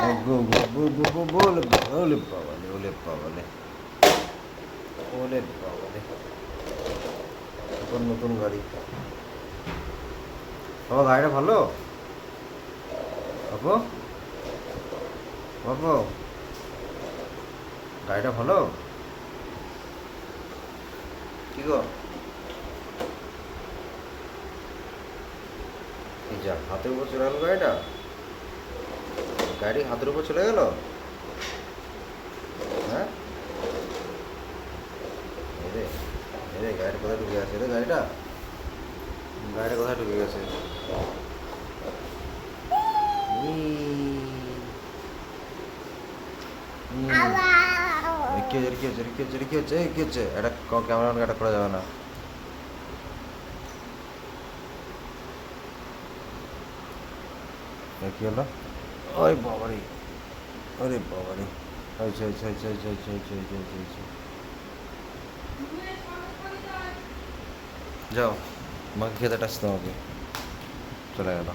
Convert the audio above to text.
বলে ওলে বাবালে ওলে বাবালে ওলে বাবালে নতুন গাড়ি। বাবা গাড়িটা ভালো বাবু, বাবু গাড়িটা ভালো কি গো? এই যা হাতের উপর চলে গেল গাড়িটা, গাড়ি হাতের উপর চলে গেল। হ্যাঁ এরে এরে গাড়িটা কোথায় ঢুকে গেছে রে? গাড়িটা কোথায় ঢুকে গেছে? কি হচ্ছে? এটা ক্যামেরা এটা করা যাবে না। কি হলো? ওই বাবারে, ওরে বাবারে, যাও মাকে খেতে আসতে, আমাকে চলে গেল।